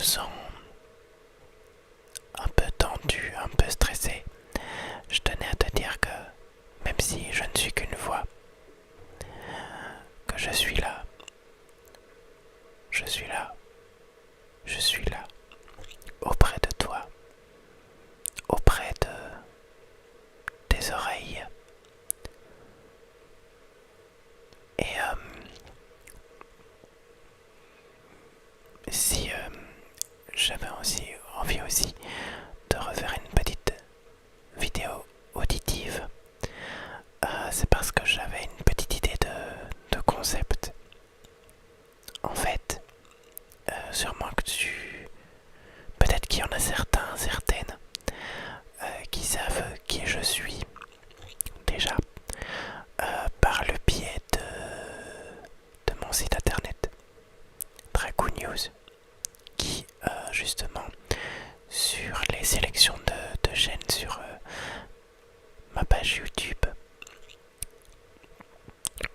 sens un peu tendu, un peu stressé, je tenais à te dire que même si je ne suis qu'une voix, que je suis là, je suis là, je suis là, auprès de toi, auprès de tes oreilles. Et si j'avais aussi envie aussi de refaire une petite vidéo auditive, c'est parce que j'avais une petite idée de concept. En fait, sûrement que peut-être qu'il y en a certains, certaines, qui savent qui je suis déjà par le biais de mon site internet Dracou News, qui justement sur les sélections de chaînes sur ma page YouTube,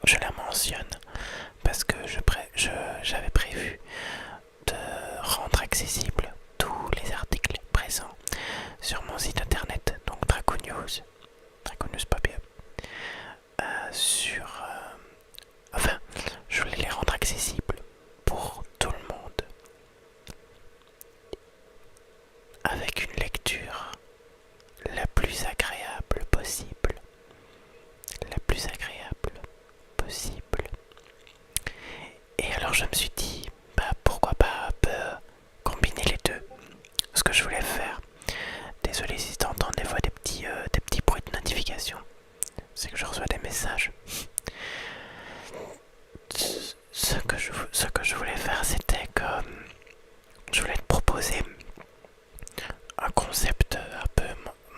je la mentionne parce que j'avais prévu de rendre accessible tous les articles présents sur mon site internet, donc Dracou News, Dracou News Papier, enfin, je voulais les rendre accessibles pour tout le monde, avec une lecture la plus agréable possible, la plus agréable possible. Et alors je me suis dit, bah pourquoi pas un peu combiner les deux. Ce que je voulais faire, désolé si t'entends des fois des petits bruits de notification, c'est que je reçois des messages. Ce que je voulais faire, c'était que je voulais te proposer un concept un peu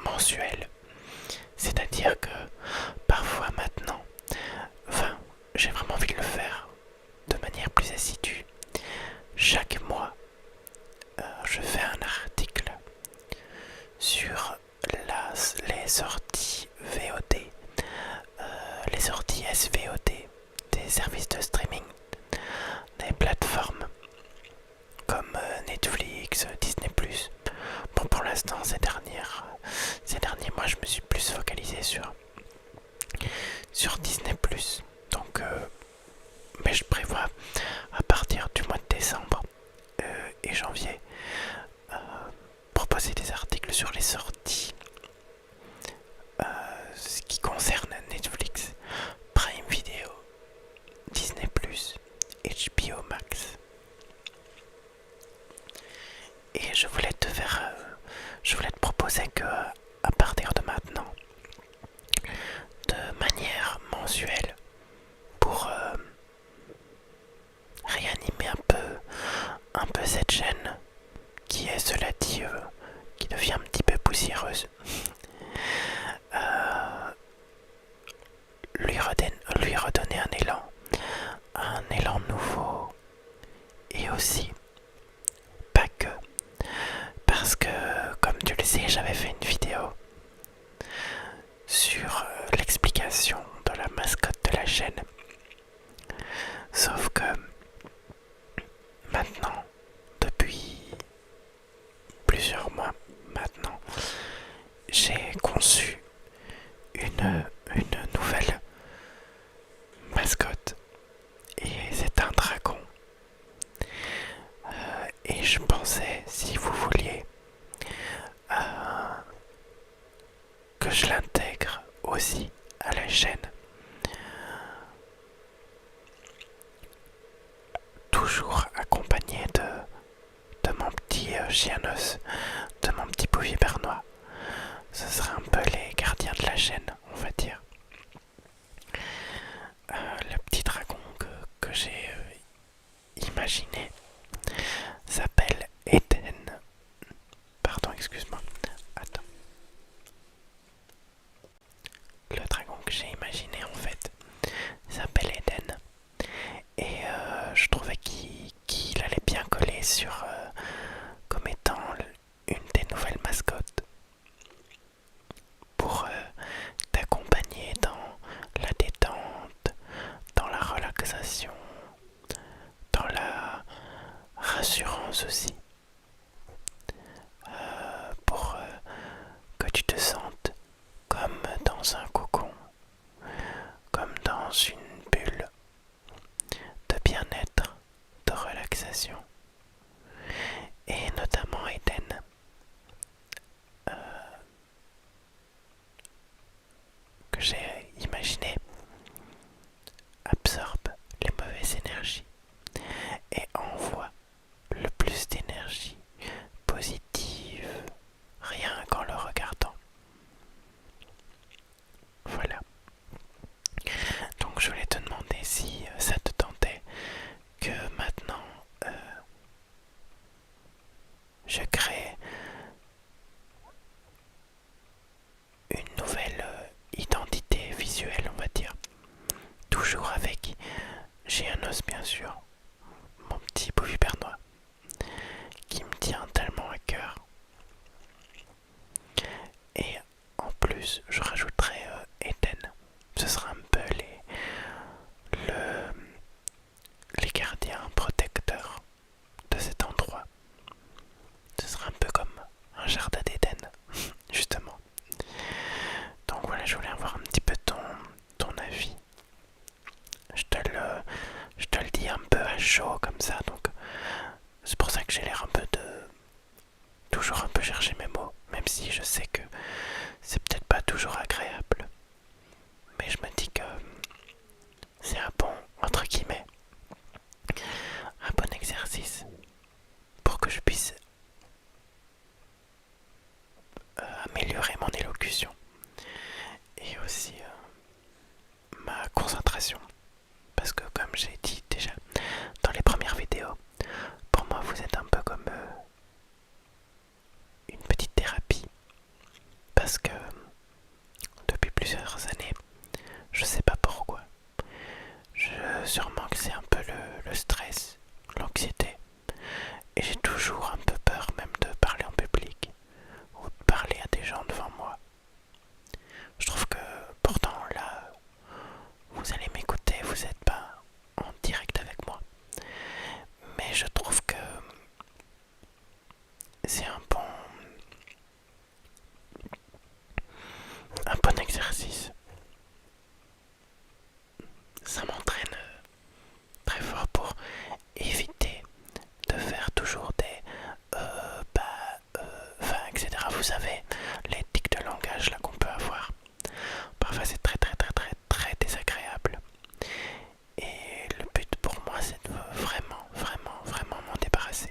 mensuel. C'est-à-dire que parfois maintenant, enfin, j'ai vraiment envie de le faire de manière plus assidue. Chaque mois, je fais un article sur les sorties VOD, les sorties SVOD, des services de streaming, des plateformes comme Netflix, Disney+. Bon, pour l'instant, ces derniers mois, je me suis plus focalisé sur Disney+. Donc, mais je prévois à partir du mois de décembre et janvier proposer des articles sur les sorties, ce qui concerne Netflix, Prime Video, Disney+, HBO Max. Et je voulais te proposer que à partir de maintenant, de manière mensuelle, pour réanimer un peu cette chaîne qui est, cela dit, qui devient un petit peu poussiéreuse, lui redonner un élan nouveau, et aussi pas que, parce que comme tu le sais, j'avais fait une vidéo sur l'explication de la mascotte de la chaîne, sauf que maintenant, depuis plusieurs mois maintenant, j'ai conçu une nouvelle mascotte, et c'est un dragon. Et je pensais, si vous vouliez, que je l'intègre aussi à la chaîne, toujours accompagné de mon petit chianos, de mon petit bouvier bernois. Ce sera un peu les gardiens de la chaîne, on va dire. Le petit dragon que j'ai imaginé s'appelle Eden. Pardon, excuse-moi. Attends. Le dragon que j'ai imaginé en fait s'appelle Eden. Et je trouvais qu'il allait bien coller comme étant une des nouvelles mascottes pour t'accompagner dans la détente, dans la relaxation, dans la rassurance aussi. imagination, et notamment Eden, que j'ai imaginé, absorbe les mauvaises énergies et envoie le plus d'énergie positive rien qu'en le regardant. Voilà. Donc je voulais te demander si ça te tentait que maintenant je crée une nouvelle identité visuelle, on va dire. Toujours avec Géanos, bien sûr, mon petit Bouffi bernois, qui me tient tellement à cœur. Et en plus, je rajouterai Eden. Ce sera un peu les gardiens protecteurs de cet endroit. Ce sera un peu comme un jardin d'Éden, justement. Donc voilà, je voulais avoir un petit peu ton avis. Je te le dis un peu à chaud comme ça, donc c'est pour ça que j'ai l'air un peu toujours un peu chercher mes mots, même si je sais que c'est peut-être pas toujours agréable. Mais je me dis que c'est un bon, entre guillemets, un bon exercice pour que je puisse améliorer mon élocution et aussi ma concentration. Parce que comme j'ai dit déjà dans les premières vidéos, pour moi vous êtes un peu comme une petite thérapie. Parce que depuis plusieurs années, je sais pas pourquoi, sûrement que c'est un peu le stress, l'anxiété, et j'ai toujours un peu peur même de parler en public ou de parler à des gens devant moi. Je trouve que pourtant là, vous allez m'écouter, vous n'êtes pas en direct avec moi, mais je trouve que c'est un bon exercice. Ça m'entraîne très fort pour éviter de faire toujours des etc. Vous savez, les tics de langage là qu'on peut avoir. Parfois c'est très très très très très désagréable. Et le but pour moi c'est de vraiment vraiment vraiment m'en débarrasser.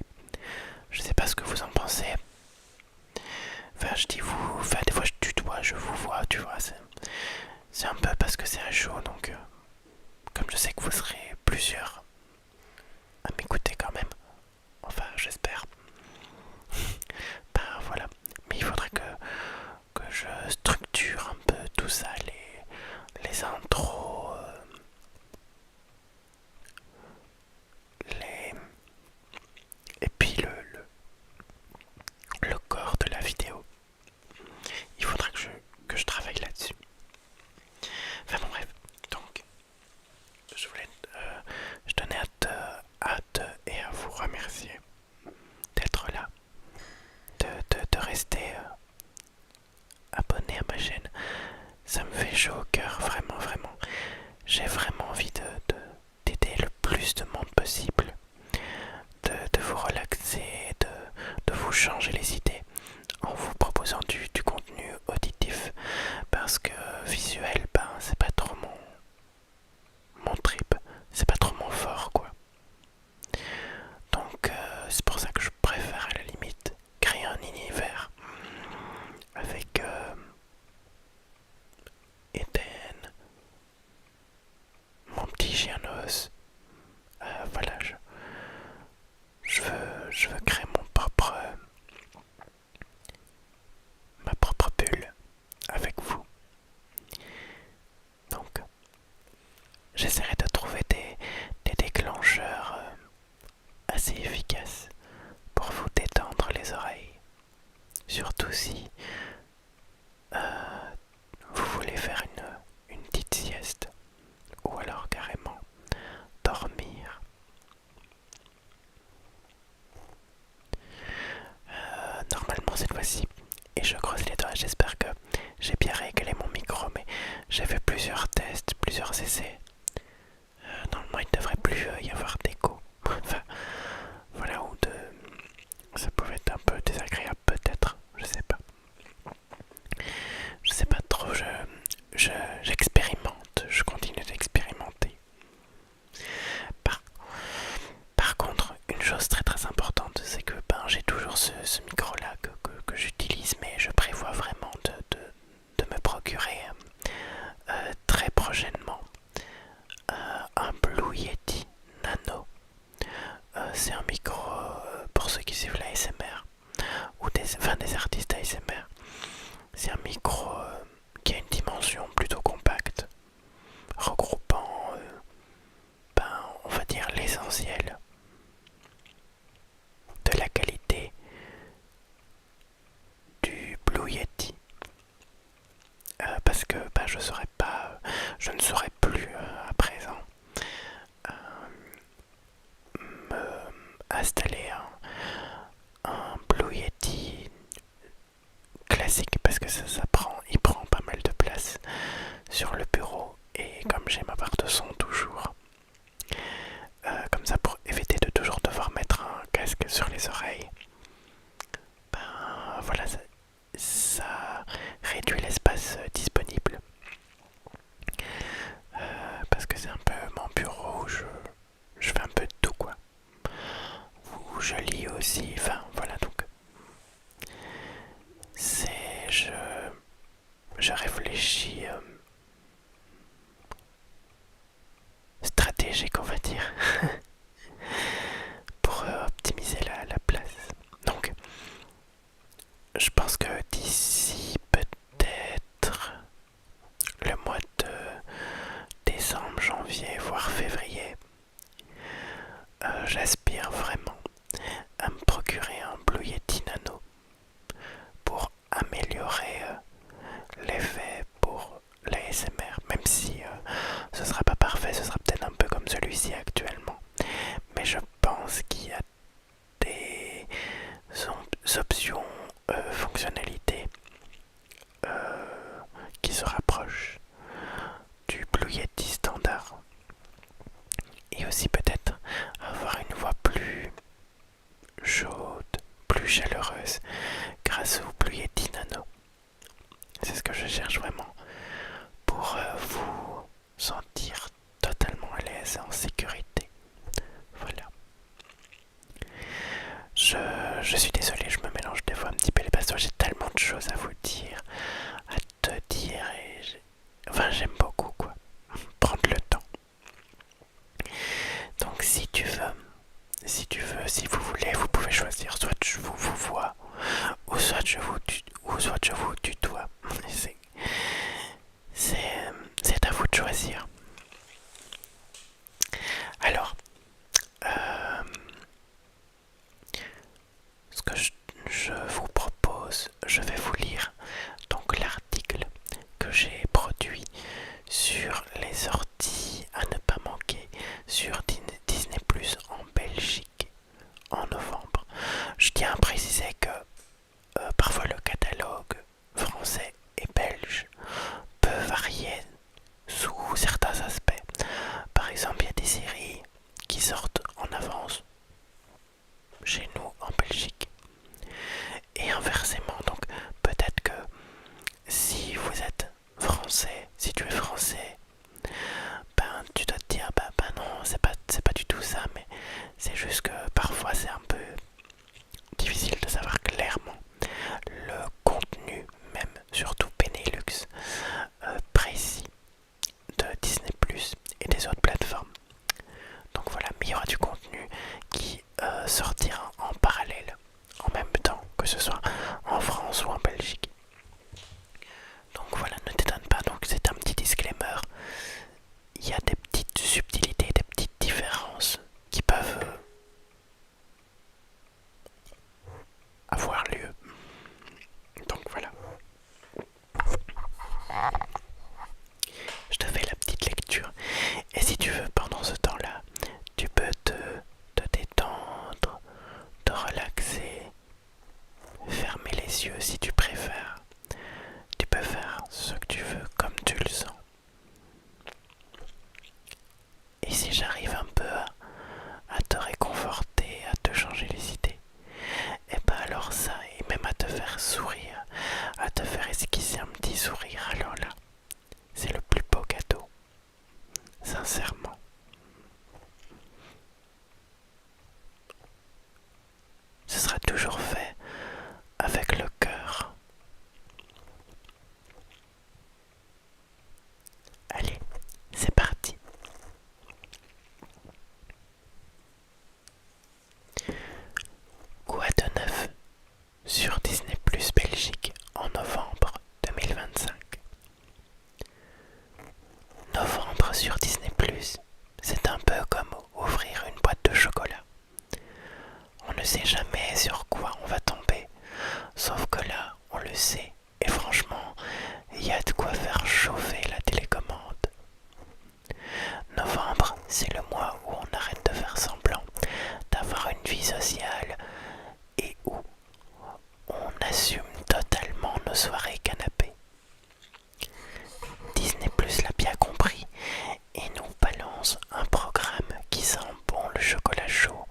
Je sais pas ce que vous en pensez. Enfin je dis vous, enfin des fois je tutoie, je vous vois, tu vois. C'est un peu parce que c'est à chaud, donc comme je sais que vous serez plusieurs à m'écouter quand même. Enfin j'espère. Ben voilà. Mais il faudrait que je structure un peu tout ça, les intros, les... et puis le corps de la vidéo. Il faudra que je travaille là-dessus. Enfin bon bref, donc je tenais à te et à vous remercier d'être là, de rester abonné à ma chaîne. Ça me fait chaud au cœur, vraiment vraiment. J'ai vraiment envie d'aider le plus de monde possible, de vous relaxer, de vous changer les idées en vous proposant du contenu auditif, parce que visuel, ben c'est pas trop mon trip, c'est pas trop mon fort quoi. Donc c'est pour ça que je préfère à la limite créer un univers avec Eden, mon petit Gianos. Voilà, je veux créer ma propre bulle avec vous. Donc, j'essaierai de trouver des déclencheurs assez efficaces pour vous détendre les oreilles. Surtout si vous voulez faire une petite sieste ou alors carrément dormir. Normalement cette fois-ci, et je croise les doigts, j'espère que j'ai bien réglé mon micro, mais j'ai fait plusieurs tests, plusieurs essais. Normalement il ne devrait plus y avoir d'écho. Enfin, chose très très importante, c'est que j'ai toujours ce micro-là que j'utilise, mais je prévois vraiment de me procurer très prochainement un Blue Yeti Nano. C'est un micro, pour ceux qui suivent la ASMR, ou des artistes ASMR, c'est un micro qui a une dimension plutôt compacte, regroupant, on va dire, l'essentiel de la qualité du Blue Yeti. Parce que je ne saurais plus à présent me installer un Blue Yeti classique, parce que il prend pas mal de place sur le bureau, et comme j'ai ma barre de son toujours, comme ça, pour éviter de toujours devoir mettre un casque sur les oreilles, voilà, ça réduit l'espace disponible. Parce que c'est un peu mon bureau où je fais un peu de tout, quoi. Où je lis aussi, enfin voilà, donc je réfléchis stratégique, on va dire, pour optimiser la place. Donc je pense que d'ici peut-être le mois de décembre, janvier, voire février, j'aspire vraiment à me procurer un Blue Yeti Nano pour améliorer l'effet pour l'ASMR, même si ce sera pas parfait, ce sera peut-être un peu comme celui-ci actuellement, mais je pense qu'il y a des options, fonctionnalités qui se rapprochent du Blue Yeti standard, et aussi peut-être avoir une voix plus chaude, plus chaleureuse grâce au Blue Yeti Nano. C'est ce que je cherche vraiment pour vous sentir totalement à l'aise et en sécurité. Voilà. Je suis désolé, je me mélange des fois un petit peu les passages, j'ai tellement de choses à vous dire, à te dire, et j'aime beaucoup, quoi. Prendre le temps. Donc si vous voulez, vous pouvez choisir, soit je vous vois, ou soit je vous tutoie. C'est à vous de choisir. Alors, ce que je vous propose, je vais vous lire donc l'article que j'ai produit sur les sorties à ne pas manquer sur Disney Plus en Belgique en novembre. Je tiens à préciser que parfois le catalogue français et belge peut varier sous certains aspects. Par exemple, il y a des séries qui sortent en avance chez nous en Belgique, et inversement. Donc peut-être que si vous êtes français, si tu es français, tu dois te dire non, c'est pas du tout ça, mais c'est juste que parfois c'est un peu difficile de savoir clairement le contenu, même surtout Benelux, précis de Disney Plus et des autres plateformes. Donc voilà, mais il y aura du contenu qui sortira en parallèle, en même temps, que ce soit en France ou en Belgique. Donc voilà, ne t'étonne pas, donc c'est un petit disclaimer. Il y a des petites subtilités, des petites différences qui peuvent avoir lieu. Donc voilà. Je te fais la petite lecture. Et si tu veux, pendant ce temps-là, tu peux te détendre, te relaxer, fermer les yeux si tu préfères. Tu peux faire ce que tu veux comme tu le sens. Et si j'arrive un peu à te réconforter, à te changer les idées, et alors ça sait jamais sur quoi on va tomber. Sauf que là, on le sait. Et franchement, il y a de quoi faire chauffer la télécommande. Novembre, c'est le mois où on arrête de faire semblant d'avoir une vie sociale et où on assume totalement nos soirées canapé. Disney Plus l'a bien compris et nous balance un programme qui sent bon le chocolat chaud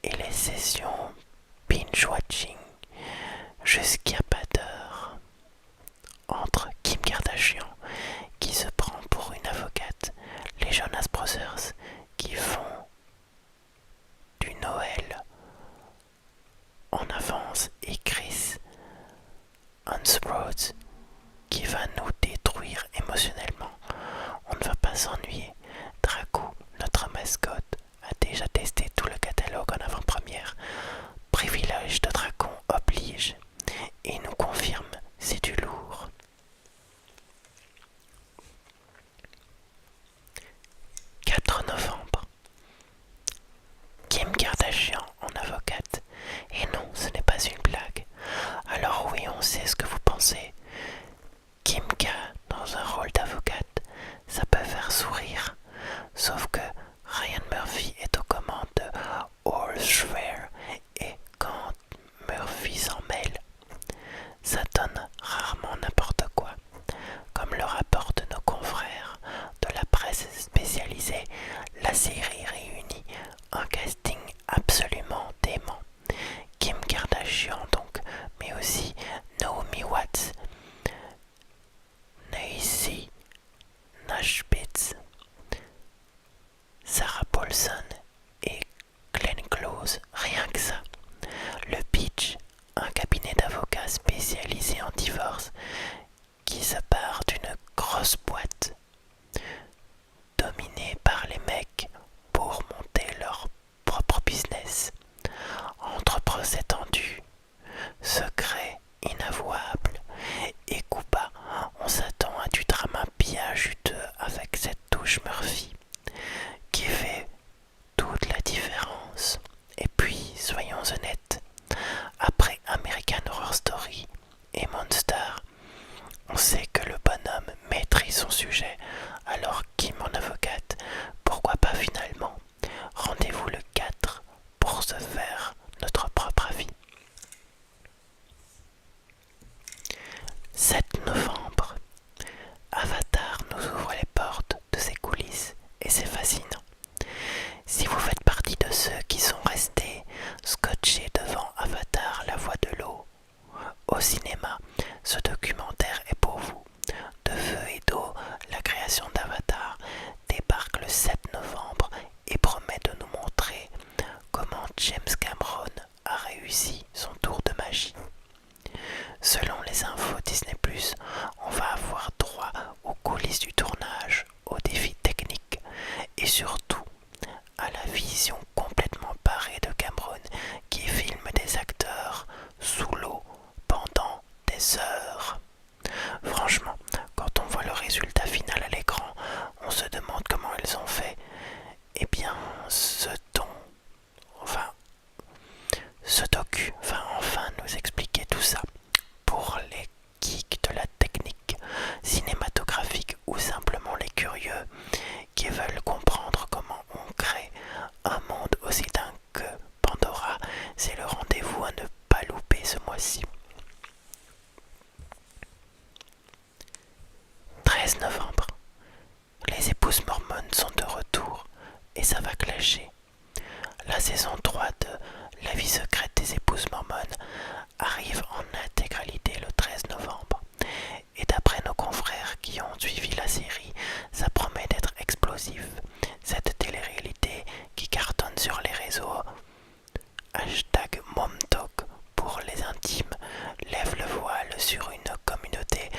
et les sessions binge-watching jusqu'à pas d'heure. Entre Kim Kardashian qui se prend pour une avocate, les Jonas Brothers qui font du Noël en avance et Chris Hemsworth qui va nous détruire émotionnellement. On ne va pas s'ennuyer. Draco, notre mascotte, a déjà testé tout le catalogue en avant-première. Privilège de Dracon oblige et nous confirme c'est du lourd. 4 novembre. Kim Kardashian en avocate. Et non, ce n'est pas une blague. Alors oui, on sait ce que vous pensez. Kim K dans un rôle d'avocate, ça peut faire sourire. Sauf que Ryan Murphy est aux commandes de All Swear et quand Murphy s'en mêle, ça donne rarement n'importe quoi. Comme le rapportent nos confrères de la presse spécialisée, la série réunit un casting absolument dément. Kim Kardashian donc, mais aussi Naomi Watts, Naomi Nashbitz, Sarah Paulson et Glenn Close, rien que ça. Le pitch, un cabinet d'avocats spécialisé en divorce qui se part d'une grosse boîte dominée par les mecs pour monter leur propre business. Entre procès tendus, secrets inavouables et coups bas, on s'attend à du drama bien juteux avec cette touche Murphy qui fait toute la différence. Et puis, soyons honnêtes, après American Horror Story et Monster, on sait que le bonhomme maîtrise son sujet, alors Kim en avocate, pourquoi pas finalement? Rendez-vous le 4 pour se faire notre propre avis. 7 novembre. Avatar nous ouvre les portes de ses coulisses et c'est fascinant. Si vous faites partie de ceux qui sont restés scotchés devant Avatar, la voix de l'eau, au cinéma, ce documentaire est pour vous. De feu et d'eau, la création d'Avatar débarque le 7 novembre et promet de nous montrer comment James Cameron a réussi son tour de magie. Selon les infos Disney+, on va avoir droit aux coulisses du tournage, aux défis techniques et surtout à la vision complètement barrée de Cameron qui filme des acteurs sous l'eau pendant des heures. Franchement, quand on voit le résultat final à l'écran, on se demande comment elles ont fait. Eh bien, ce docu va enfin nous expliquer tout ça. Pour les geeks de la technique cinématographique ou simplement les curieux qui veulent comprendre comment on crée un monde aussi dingue que Pandora, c'est le rendez-vous à ne pas louper ce mois-ci. 13 novembre. Les épouses mormones sont de retour et ça va clasher. La saison 3 de La vie secrète des épouses mormones arrive en intégralité le 13 novembre. Et d'après nos confrères qui ont suivi la série, ça promet d'être explosif. Cette télé-réalité qui cartonne sur les réseaux, #MomTalk pour les intimes, lève le voile sur une communauté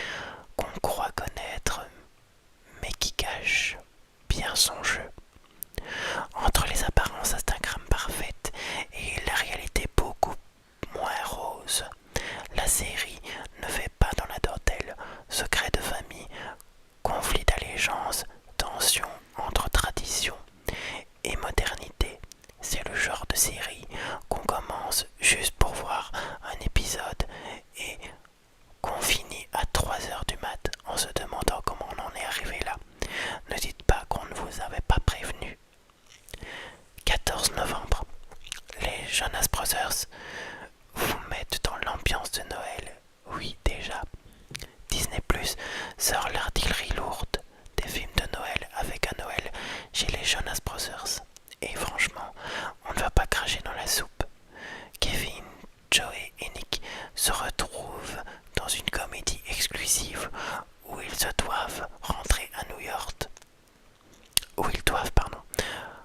qu'on croit connaître, mais qui cache bien son jeu. Entre les apparences Instagram parfaites et la réalité Jonas Brothers vous mettent dans l'ambiance de Noël. Oui, déjà. Disney Plus sort l'artillerie lourde des films de Noël avec un Noël chez les Jonas Brothers. Et franchement, on ne va pas cracher dans la soupe. Kevin, Joey et Nick se retrouvent dans une comédie exclusive où ils doivent rentrer à New York.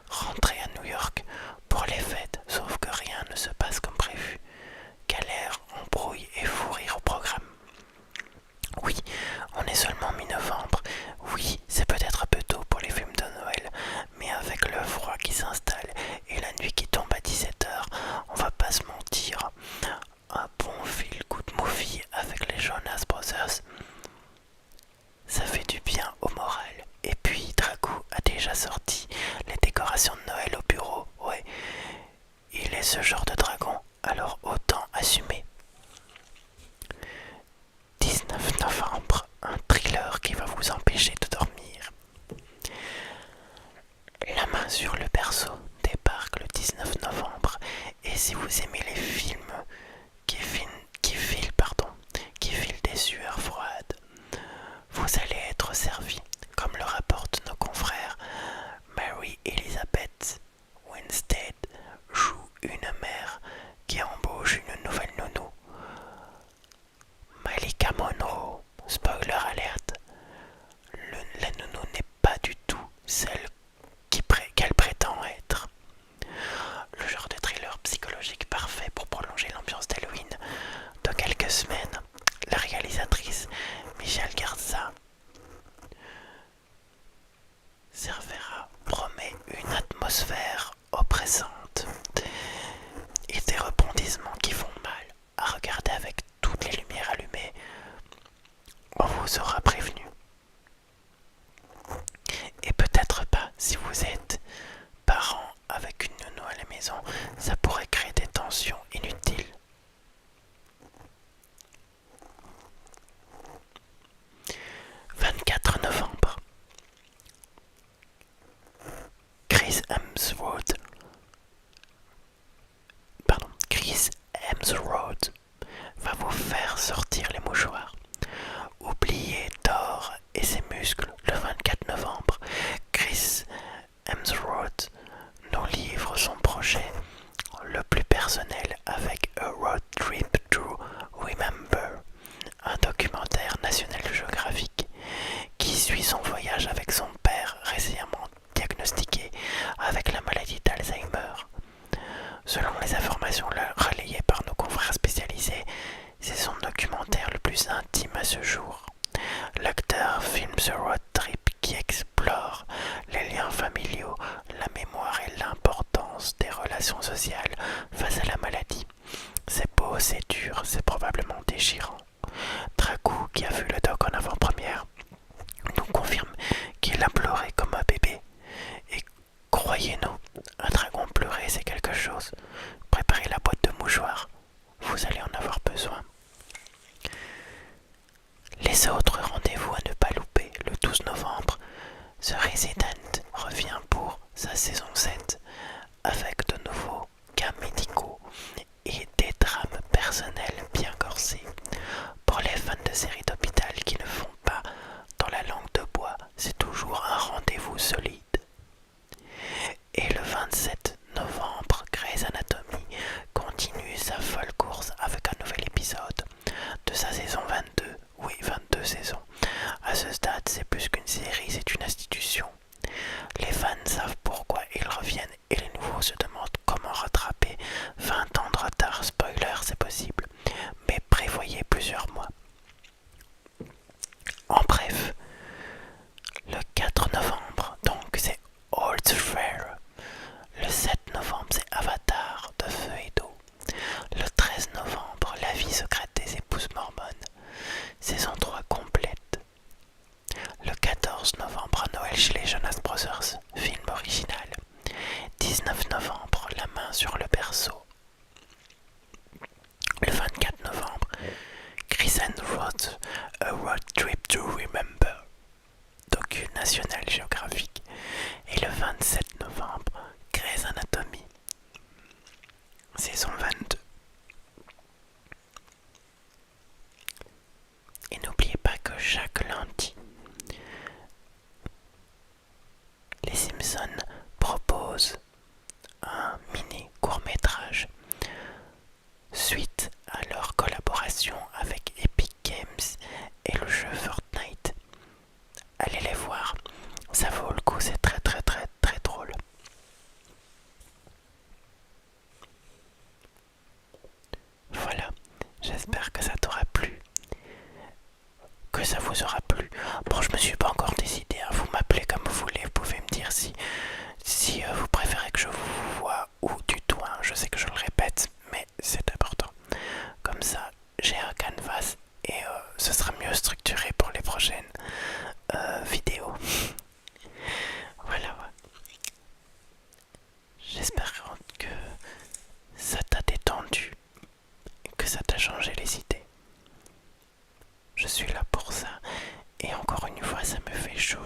Rentrer à New York pour les fêtes, sauf que rien ne se passe comme prévu. Galère, embrouille et fou rire au programme. Oui, on est seulement mi-novembre. Oui, c'est peut-être un peu tôt pour les films de Noël, mais avec le froid qui s'installe et la nuit qui tombe à 17h, on va pas se mentir. Un bon feel-good movie avec les Jonas Brothers, ça fait du bien au moral. Et puis Dragou a déjà sorti les décorations de Noël au bureau. Ouais, il est ce genre de dragon, alors autant assumer. 19 novembre, un thriller qui va vous empêcher de dormir. La main sur le berceau débarque le 19 novembre et si vous aimez les films qui filent des sueurs froides, vous allez être servi, comme le rapportent nos confrères. Mary Elizabeth Winstead joue une mère qui embauche une nouvelle nounou. Malika Monroe, spoiler alerte, la nounou n'est pas du tout celle qu'elle prétend être. Le genre de thriller psychologique parfait pour prolonger l'ambiance d'Halloween de quelques semaines. La réalisatrice Michelle Garza Cervera promet une atmosphère oppressante et des rebondissements qui font mal à regarder avec toutes les lumières allumées. On vous aura prévenu. Et peut-être pas si vous êtes parent avec une nounou à la maison, ça pourrait créer des tensions inutiles. « 24 novembre. Chris Hemsworth va vous faire sortir les mouchoirs. Oubliez Thor et ses muscles. Le 24 novembre, Chris Hemsworth nous livre son projet le plus personnel avec A Road Trip to Remember, un documentaire National Geographic qui suit son voyage avec son père récemment diagnostiqué avec la maladie d'Alzheimer. Selon les informations relayées par nos confrères spécialisés, c'est son documentaire le plus intime à ce jour. L'acteur filme ce road trip qui explore les liens familiaux, la mémoire et l'importance des relations sociales face à la maladie. C'est beau, c'est dur, c'est probablement déchirant. Dragou, qui a vu le doc en avant-première, nous confirme qu'il a pleuré comme un bébé. Et croyez-nous, un dragon pleurer c'est quelque chose. Préparez la boîte de mouchoirs, vous allez en avoir besoin. Les autres rendez-vous à ne pas louper. Le 12 novembre, The Resident revient pour sa saison 7 avec de nouveaux cas médicaux et des drames personnels bien corsés. Pour les fans de séries d'hôpital qui ne font pas dans la langue de bois, c'est toujours un rendez-vous solide. Et le 27 novembre, Grey's Anatomy continue sa j'espère que ça t'aura plu, que ça vous aura plu. Bon, je me suis pas encore décidé, hein. Vous m'appelez comme vous voulez, vous pouvez me dire si vous préférez que je vous voie ou du tout, hein. Je sais que je le répète, mais c'est important. Comme ça, j'ai un canvas et ce sera mieux structuré pour les prochaines vidéos. Voilà, ouais. J'espère que ça t'a détendu et que ça t'a changé les idées. Je suis là pour ça. Et encore une fois, ça me fait chaud